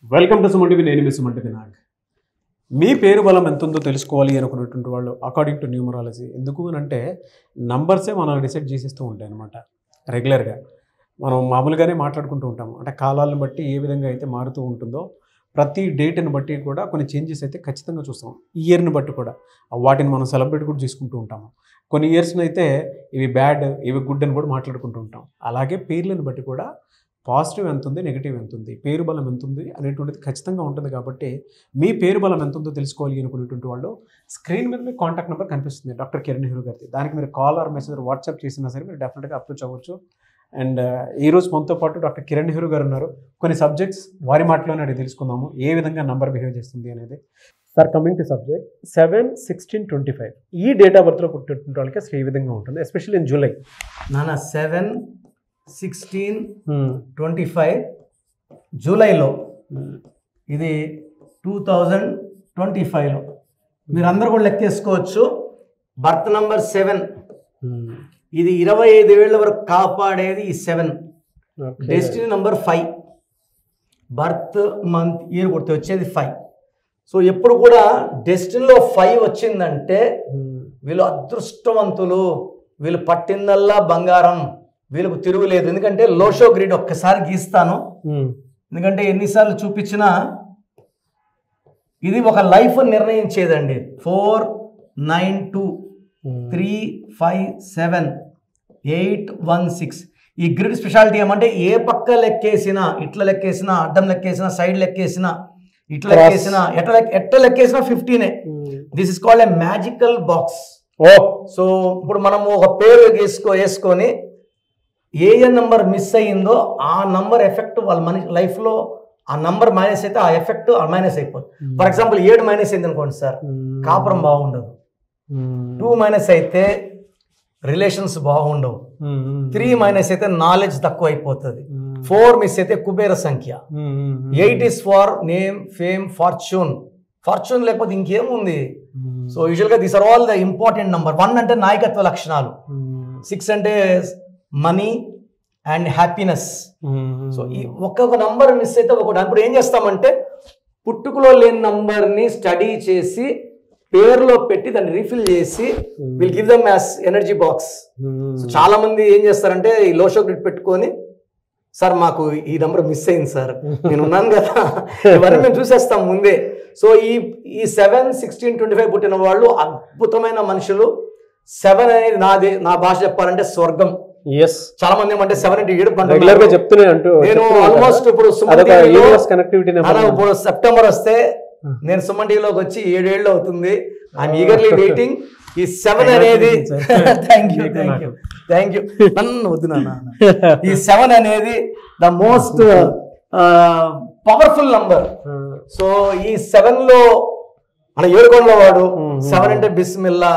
Welcome to Suman TV. నేను మీ Suman TV Nag. మీ పేరు బలం ఎంత ఉందో తెలుసుకోవాలి అనుకున్నటువంటి వాళ్ళు అకార్డింగ్ టు న్యూమరాలజీ ఎందుకు అని అంటే నంబర్సే మనం డిసైడ్ చేసేస్తూ ఉంటాయి అనమాట. రెగ్యులర్గా మనం మామూలుగానే మాట్లాడుకుంటూ ఉంటాము. అంటే కాలాలను బట్టి ఏ విధంగా అయితే మారుతూ ఉంటుందో ప్రతి డేట్ని బట్టి కూడా కొన్ని చేంజెస్ అయితే ఖచ్చితంగా చూస్తాం. ఇయర్ని బట్టి కూడా వాటిని మనం సెలబ్రేట్ కూడా చేసుకుంటూ ఉంటాము. కొన్ని ఇయర్స్ని అయితే ఇవి బ్యాడ్, ఇవి గుడ్ అని కూడా మాట్లాడుకుంటూ ఉంటాం. అలాగే పేర్లను బట్టి కూడా పాజిటివ్ ఎంత ఉంది, నెగిటివ్ ఎంత ఉంది, పేరు బలం ఎంత ఉంది అనేటువంటిది ఖచ్చితంగా ఉంటుంది. కాబట్టి మీ పేరు బలం ఎంత ఉందో తెలుసుకోవాలి అనుకునేటువంటి వాళ్ళు స్క్రీన్ మీద మీ కాంటాక్ట్ నెంబర్ కనిపిస్తుంది, డాక్టర్ కిరణ్ నెహ్రూ గారిది. దానికి మీరు కాల్ ఆర్ మెసేజ్ వాట్సాప్ చేసినా సరే మీరు డెఫినెట్గా అప్రోచ్ అవ్వచ్చు. అండ్ ఈరోజు మనతో పాటు డాక్టర్ కిరణ్ నెహ్రూ గారు ఉన్నారు. కొన్ని సబ్జెక్ట్స్ వారి మాటలోనే అడిగి తెలుసుకుందాము ఏ విధంగా నంబర్ బిహేవ్ చేస్తుంది అనేది. సార్, కమింగ్ టు సబ్జెక్ట్ 7/16/25 ఈ డేట్ ఆఫ్ బర్త్లో పుట్టినటువంటి వాళ్ళకి అసలు ఏ విధంగా ఉంటుంది, ఎస్పెషల్లీ ఇన్ జూలై? నాన్న 7/16/25 జూలైలో, ఇది 2025లో మీరందరూ కూడా లెక్కేసుకోవచ్చు. బర్త్ నంబర్ 7, ఇది 25 ఏళ్ళ వరకు కాపాడేది ఈ 7. Destiny number 5, birth month year కొడితే వచ్చేది 5. సో ఎప్పుడు కూడా డెస్టినీలో 5 వచ్చిందంటే వీళ్ళు అదృష్టవంతులు, వీళ్ళు పట్టిందల్లా బంగారం, వీళ్ళకు తిరుగులేదు. ఎందుకంటే లోషో గ్రిడ్ ఒక్కసారి గీస్తాను, ఎందుకంటే ఎన్నిసార్లు చూపించినా ఇది ఒక లైఫ్ నిర్ణయించేదండి. 4, 9, 2, 3, 5, 7, 8, 1, 6. ఈ గ్రిడ్ స్పెషాలిటీ ఏమంటే ఏ పక్క లెక్కేసినా, ఇట్లా లెక్కేసినా, అడ్డం లెక్కేసినా, సైడ్ లెక్కేసినా, ఇట్లా లెక్కేసినా, ఎట్లా లెక్కేసినా 15. This is called a magical box. So ఇప్పుడు మనము ఒక పేరు వేసుకొని ఏ నంబర్ మిస్ అయ్యిందో ఆ నంబర్ ఎఫెక్ట్ వాళ్ళ మనిషి లైఫ్లో, ఆ నంబర్ మైనస్ అయితే ఆ ఎఫెక్ట్ మైనస్ అయిపోతుంది. ఫర్ ఎగ్జాంపుల్ 7 మైనస్ అయింది అనుకోండి సార్, కాపురం బాగుండదు. 2 మైనస్ అయితే రిలేషన్స్ బాగుండవు. 3 మైనస్ అయితే నాలెడ్జ్ తక్కువ అయిపోతుంది. 4 మిస్ అయితే కుబేర సంఖ్య. 8 is for name, fame, fortune. Fortune లేకపోతే ఇంకేముంది? సో యూజువల్గా these are all the important number. 1 అంటే నాయకత్వ లక్షణాలు, 6 అంటే మనీ అండ్ హ్యాపీనెస్. సో ఈ ఒక్కొక్క నంబర్ మిస్ అయితే ఒకటి. అప్పుడు ఏం చేస్తామంటే పుట్టుకలో లేని నంబర్ని స్టడీ చేసి పేరులో పెట్టి దాన్ని రీఫిల్ చేసి will give them as energy box. చాలా మంది ఏం చేస్తారంటే ఈ లోషో గ్రిడ్ పెట్టుకొని, సార్ మాకు ఈ నెంబర్ మిస్ అయింది సార్, నేను ఉన్నాను కదా, ఇవన్నీ మేము చూసేస్తాం ముందే. సో ఈ 7/16/25 పుట్టిన వాళ్ళు అద్భుతమైన మనుషులు. 7 అనేది నా భాష చెప్పాలంటే స్వర్గం. చాలా మంది ఏమంటే 7 అంటే 7 నేను ఆల్మోస్ట్ ఇప్పుడు ఇప్పుడు సెప్టెంబర్ వస్తే నేను సుమన్ టీవీలోకి వచ్చి 7 ఏళ్ళు అవుతుంది. I'm eagerly waiting. ఈ 7 అనేది థ్యాంక్ యూ నన్ను వద్దు నాన్న. ఈ 7 అనేది the most powerful number. So ఈ 7లో మన ఏడుకొండల వాడు 7 అంటే బిస్మిల్లా.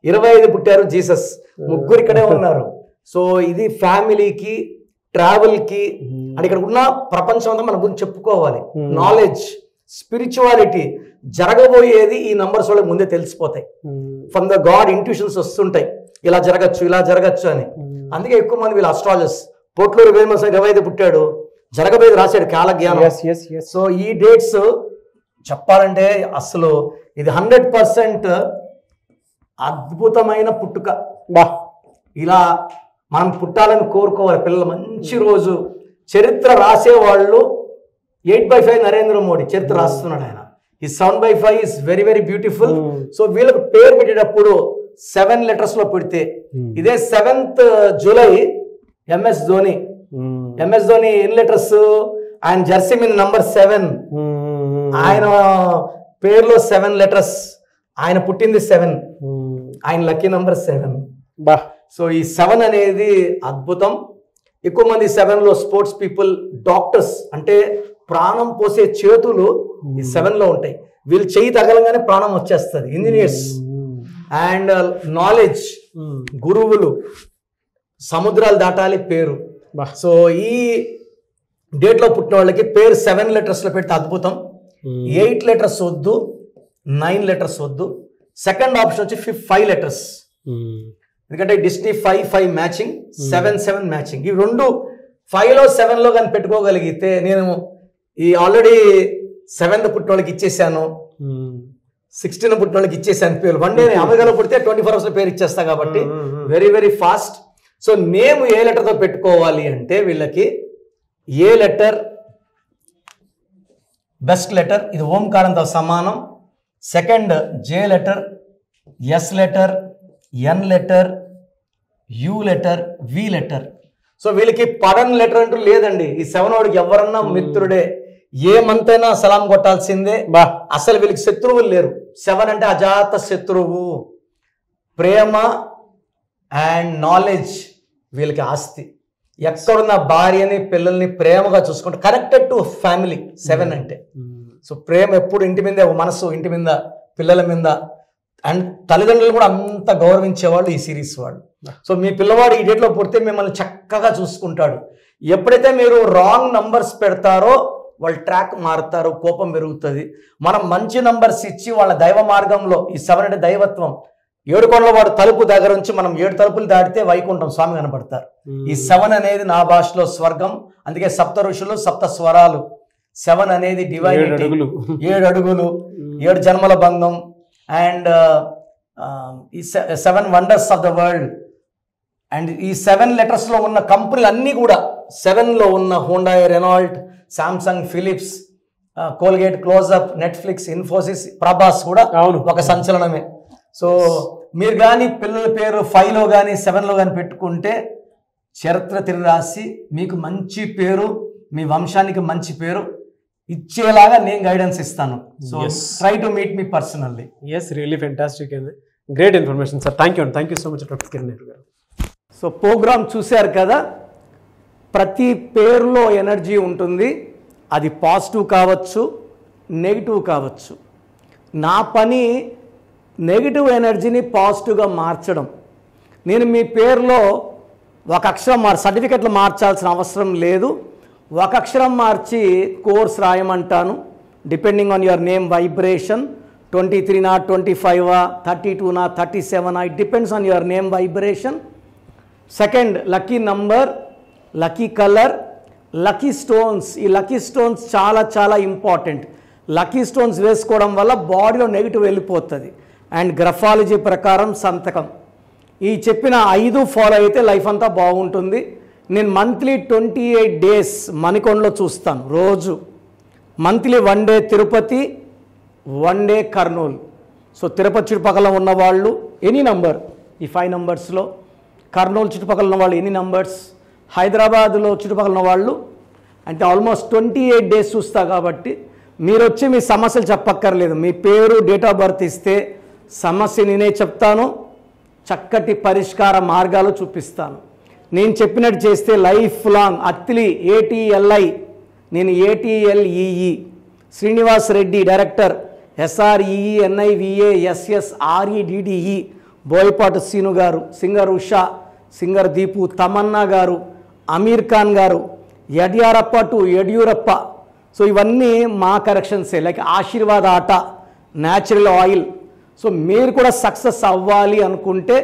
25 పుట్టారు జీసస్, ముగ్గురు ఇక్కడే ఉన్నారు. సో ఇది ఫ్యామిలీకి, ట్రావెల్కి, అంటే ఇక్కడ ఉన్న ప్రపంచం అంతా మన గురించి చెప్పుకోవాలి. నాలెడ్జ్, స్పిరిచువాలిటీ, జరగబోయేది ఈ నంబర్స్ వాళ్ళకి ముందే తెలిసిపోతాయి. ఫ్రమ్ ద గాడ్ ఇంట్యూషన్స్ వస్తుంటాయి, ఇలా జరగచ్చు అని. అందుకే ఎక్కువ మంది వీళ్ళు అస్ట్రాలజర్స్. పోట్లూరు వేమస్ 25 పుట్టాడు, జరగబోయేది రాశాడు కాలజ్ఞానం. సో ఈ డేట్స్ చెప్పాలంటే అసలు ఇది 100% అద్భుతమైన పుట్టుక. ఇలా మనం పుట్టాలని కోరుకోవాలి పిల్లలు. మంచి రోజు. చరిత్ర రాసేవాళ్ళు 8/5 నరేంద్ర మోడీ చరిత్ర రాస్తున్నాడు ఆయన. ఈ 7/5 is very very beautiful. So వీళ్ళకి పేరు పెట్టేటప్పుడు 7 letters లో పెడితే, ఇదే 7th July MS Dhoni. MS Dhoni ఎన్ని లెటర్స్? ఆయన జెర్సీ మీద నంబర్ 7, ఆయన పేరులో 7 letters. ఆయన పుట్టింది 7, ఆయన లక్కీ నంబర్ 7. సో ఈ 7 అనేది అద్భుతం. ఎక్కువ మంది 7లో స్పోర్ట్స్ పీపుల్, డాక్టర్స్, అంటే ప్రాణం పోసే చేతులు ఈ 7లో ఉంటాయి. వీళ్ళు చెయ్యి తగలంగానే ప్రాణం వచ్చేస్తుంది. ఇంజనీర్స్ అండ్ నాలెడ్జ్, గురువులు, సముద్రాలు దాటాలి పేరు. సో ఈ డేట్లో పుట్టిన వాళ్ళకి పేరు 7 letters లో పెడితే అద్భుతం. 8 letters వద్దు, 9 letters వద్దు. సెకండ్ ఆప్షన్ వచ్చి 5 letters. ఎందుకంటే డిస్నీ 5/5 మ్యాచింగ్, 7/7 మ్యాచింగ్. ఈ రెండు 5లో 7లో కానీ పెట్టుకోగలిగితే నేను ఈ ఆల్రెడీ 7th పుట్టిన వాళ్ళకి ఇచ్చేసాను, 16 పుట్టిన వాళ్ళకి ఇచ్చేసాను పేరు. వన్ డే అమెరికాలో పుడితే 24 hours పేరు ఇచ్చేస్తా కాబట్టి very very fast. So name ఏ లెటర్తో పెట్టుకోవాలి అంటే వీళ్ళకి ఏ లెటర్ బెస్ట్ లెటర్, ఇది ఓంకారంతో సమానం. Second J letter, S letter, N letter, U letter, V letter. So వీళ్ళకి పడన్ లెటర్ అంటూ లేదండి. ఈ 7 వాడికి ఎవరన్నా మిత్రుడే, ఏ మంత్ అయినా సలాం కొట్టాల్సిందే. అసలు వీళ్ళకి శత్రువులు లేరు. 7 అంటే అజాత శత్రువు. ప్రేమ అండ్ నాలెడ్జ్ వీళ్ళకి ఆస్తి. ఎక్కడున్న భార్యని పిల్లల్ని ప్రేమగా చూసుకుంటారు. కనెక్టెడ్ టు ఫ్యామిలీ 7 అంటే. సో ప్రేమ ఎప్పుడు ఇంటి మీదే, మనసు ఇంటి మీద, పిల్లల మీద, అండ్ తల్లిదండ్రులు కూడా అంత గౌరవించేవాళ్ళు ఈ సిరీస్ వాళ్ళు. సో మీ పిల్లవాడు ఈ డేట్లో పుడితే మిమ్మల్ని చక్కగా చూసుకుంటాడు. ఎప్పుడైతే మీరు రాంగ్ నంబర్స్ పెడతారో వాళ్ళు ట్రాక్ మారుతారు, కోపం పెరుగుతుంది. మనం మంచి నంబర్స్ ఇచ్చి వాళ్ళ దైవ మార్గంలో, ఈ 7 అంటే దైవత్వం. 7 కొండల వాడు తలుపు దగ్గర నుంచి మనం 7 తలుపులు దాటితే వైకుంఠం స్వామి కనపడతారు. ఈ 7 అనేది నా భాషలో స్వర్గం. అందుకే 7 ఋషులు 7 స్వరాలు. 7 అనేది డివైనిటీ, 7 అడుగులు, 7 జన్మల బంధం. అండ్ ఈ 7 wonders of the world. And ఈ 7 లెటర్స్లో ఉన్న కంపెనీలు అన్నీ కూడా 7లో ఉన్న Hyundai, Renault, Samsung, Philips, Colgate, Closeup, Netflix, Infosys, Prabhas కూడా ఒక సంచలనమే. సో మీరు కానీ పిల్లల పేరు 5లో కానీ 7లో కానీ పెట్టుకుంటే చరిత్ర తిరిగి రాసి మీకు మంచి పేరు, మీ వంశానికి మంచి పేరు ఇచ్చేలాగా నేను గైడెన్స్ ఇస్తాను. So try to meet me personally. Yes, really fantastic and great information sir. Thank you so much doctor Kiran Nehru garu. So programme చూశారు కదా, ప్రతి పేరులో ఎనర్జీ ఉంటుంది. అది పాజిటివ్ కావచ్చు, నెగిటివ్ కావచ్చు. నా పని నెగిటివ్ ఎనర్జీని పాజిటివ్గా మార్చడం. నేను మీ పేరులో ఒక అక్షరం సర్టిఫికెట్లు మార్చాల్సిన అవసరం లేదు. ఒక అక్షరం మార్చి కోర్స్ రాయమంటాను. Depending on your name vibration, 23 25 32 37, it depends on your name vibration. Second lucky number, lucky colour, lucky stones. ఈ లక్కీ స్టోన్స్ చాలా చాలా ఇంపార్టెంట్. లక్కీ స్టోన్స్ వేసుకోవడం వల్ల బాడీలో నెగిటివ్ వెళ్ళిపోతుంది. అండ్ గ్రఫాలజీ ప్రకారం సంతకం. ఈ చెప్పిన 5 ఫాలో అయితే లైఫ్ అంతా బాగుంటుంది. నేను మంత్లీ 28 days మణికొండలో చూస్తాను రోజు. Monthly 1 day Tirupati, 1 day Kurnool. So Tirupati చుట్టుపక్కల ఉన్నవాళ్ళు ఎనీ నంబర్, ఈ 5 numbers-లో, కర్నూలు చుట్టుపక్కల ఉన్న వాళ్ళు ఎనీ నంబర్స్, హైదరాబాద్లో చుట్టుపక్కల ఉన్న వాళ్ళు అంటే ఆల్మోస్ట్ 28 days చూస్తా. కాబట్టి మీరు వచ్చి మీ సమస్యలు చెప్పక్కర్లేదు. మీ పేరు, డేట్ ఆఫ్ బర్త్ ఇస్తే సమస్య నేనే చెప్తాను, చక్కటి పరిష్కార మార్గాలు చూపిస్తాను. నేను చెప్పినట్టు చేస్తే లైఫ్ లాంగ్. అత్తిలి ATLI, నేను ATLEE, Srinivas Reddy director, SREENIVASSREDDE, Boyapati Seenu గారు, సింగర్ ఉషా, సింగర్ దీపు, తమన్నా గారు, అమీర్ ఖాన్ గారు, యడ్యారప్ప టు యడ్యూరప్ప. సో ఇవన్నీ మా కరెక్షన్సే. లైక్ ఆశీర్వాద ఆట, న్యాచురల్ ఆయిల్. సో మీరు కూడా సక్సెస్ అవ్వాలి అనుకుంటే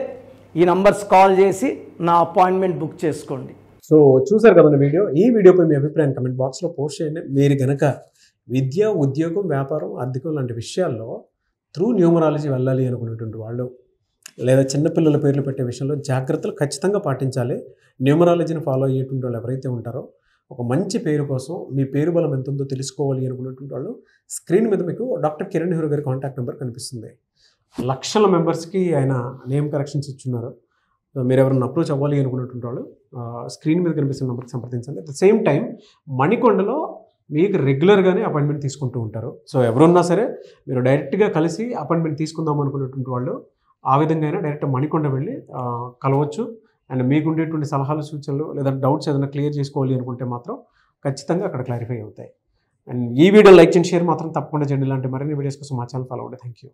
ఈ నంబర్స్ కాల్ చేసి నా అపాయింట్మెంట్ బుక్ చేసుకోండి. సో చూసారు కదండి వీడియో. ఈ వీడియోపై మీ అభిప్రాయం కమెంట్ బాక్స్లో పోస్ట్ చేయండి. మీరు కనుక విద్య, ఉద్యోగం, వ్యాపారం, ఆర్థికం లాంటి విషయాల్లో త్రూ న్యూమరాలజీ వెళ్ళాలి అనుకునేటువంటి వాళ్ళు, లేదా చిన్నపిల్లల పేర్లు పెట్టే విషయంలో జాగ్రత్తలు ఖచ్చితంగా పాటించాలి. న్యూమరాలజీని ఫాలో అయ్యేటువంటి వాళ్ళు ఎవరైతే ఉంటారో, ఒక మంచి పేరు కోసం మీ పేరు బలం ఎంత ఉందో తెలుసుకోవాలి అనుకునేటువంటి వాళ్ళు, స్క్రీన్ మీద మీకు డాక్టర్ కిరణ్ నెహ్రూ గారి కాంటాక్ట్ నెంబర్ కనిపిస్తుంది. లక్షల మెంబర్స్కి ఆయన నేమ్ కరెక్షన్స్ ఇచ్చున్నారు. మీరు ఎవరైనా అప్రోచ్ అవ్వాలి అనుకున్నటువంటి వాళ్ళు స్క్రీన్ మీద కనిపిస్తున్న నెంబర్కి సంప్రదించండి. అట్ ద సేమ్ టైం మణికొండలో మీకు రెగ్యులర్గానే అపాయింట్మెంట్ తీసుకుంటూ ఉంటారు. సో ఎవరున్నా సరే మీరు డైరెక్ట్గా కలిసి అపాయింట్మెంట్ తీసుకుందాం అనుకున్నటువంటి వాళ్ళు ఆ విధంగా అయినా డైరెక్ట్ మణికొండ వెళ్ళి కలవచ్చు. అండ్ మీకు ఉండేటువంటి సలహాలు, సూచనలు లేదా డౌట్స్ ఏదైనా క్లియర్ చేసుకోవాలి అనుకుంటే మాత్రం ఖచ్చితంగా అక్కడ క్లారిఫై అవుతాయి. అండ్ ఈ వీడియో లైక్ చేయండి, షేర్ మాత్రం తప్పకుండా చేయండి. ఇలాంటి మరిన్ని వీడియోస్ కోసం మా ఛానల్ ఫాలో అవ్వండి. Thank you.